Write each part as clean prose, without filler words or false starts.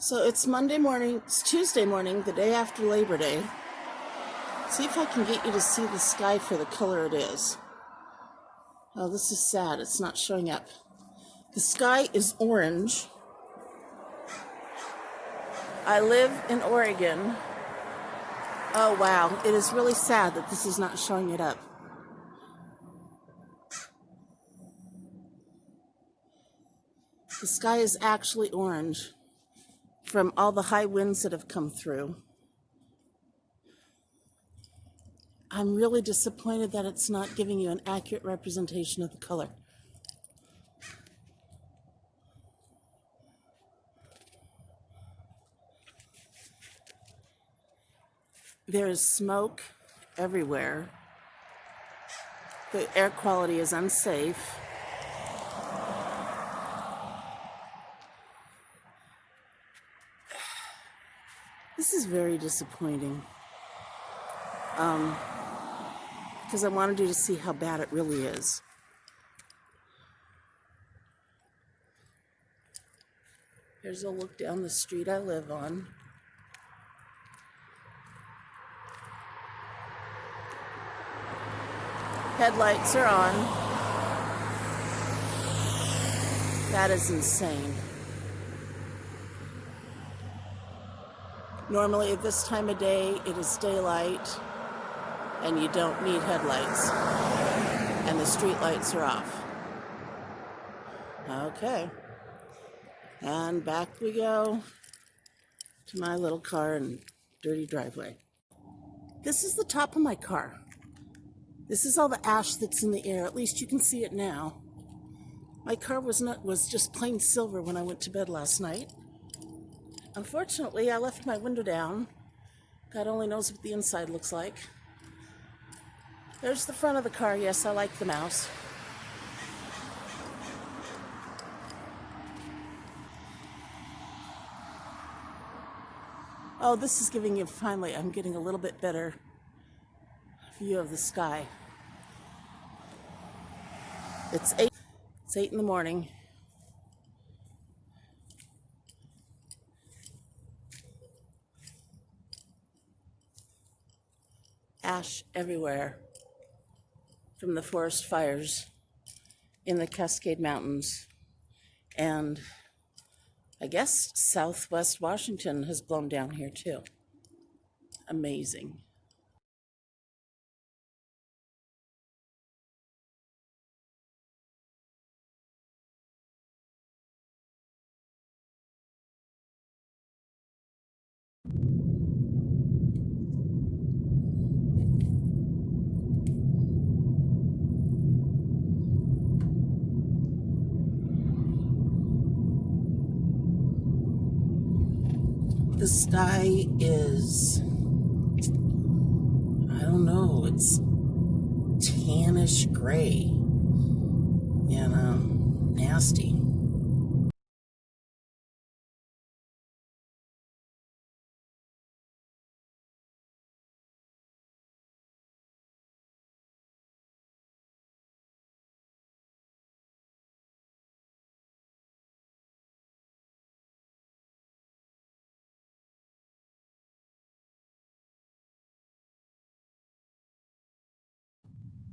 So it's Monday morning, it's Tuesday morning, the day after Labor Day. See if I can get you to see the sky for the color it is. Oh, this is sad, it's not showing up. The sky is orange. I live in Oregon. Oh wow, it is really sad that this is not showing it up. The sky is actually orange from all the high winds that have come through. I'm really disappointed that it's not giving you an accurate representation of the color. There is smoke everywhere. The air quality is unsafe. This is very disappointing. Because I wanted you to see how bad it really is. Here's a look down the street I live on. Headlights are on. That is insane. Normally at this time of day, it is daylight and you don't need headlights. And the street lights are off. Okay. And back we go to my little car and dirty driveway. This is the top of my car. This is all the ash that's in the air. At least you can see it now. My car was just plain silver when I went to bed last night. Unfortunately, I left my window down. God only knows what the inside looks like. There's the front of the car. Yes, I like the mouse. Oh, this is giving you, finally, I'm getting a little bit better view of the sky. It's 8 in the morning. Ash everywhere from the forest fires in the Cascade Mountains. And I guess Southwest Washington has blown down here too. Amazing. The sky is, I don't know, it's tannish gray and nasty.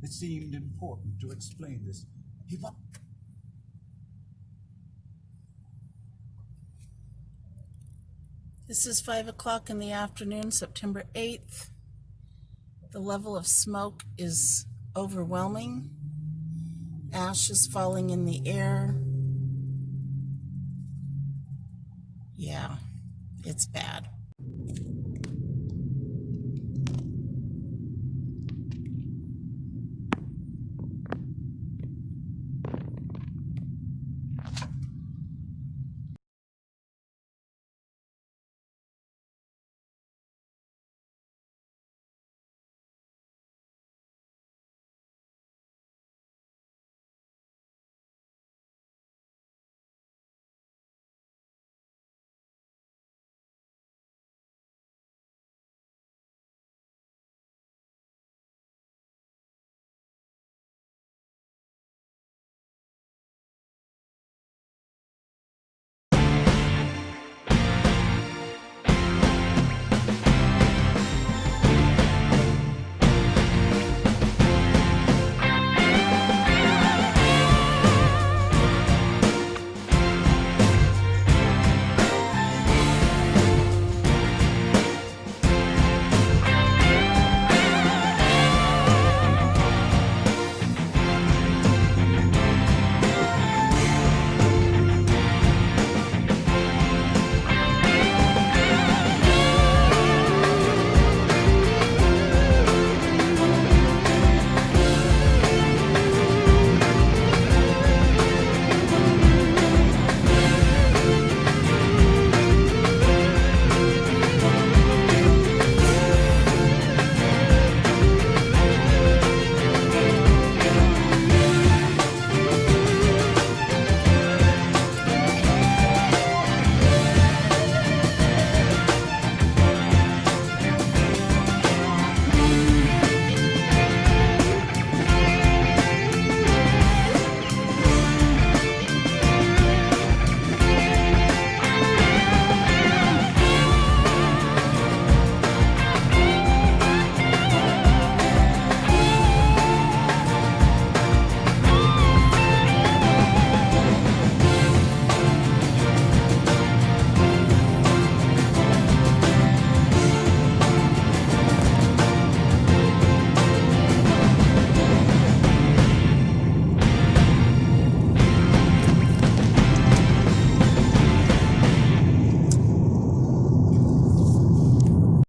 It seemed important to explain this. This is 5 o'clock in the afternoon, September 8th. The level of smoke is overwhelming. Ash is falling in the air. Yeah, it's bad.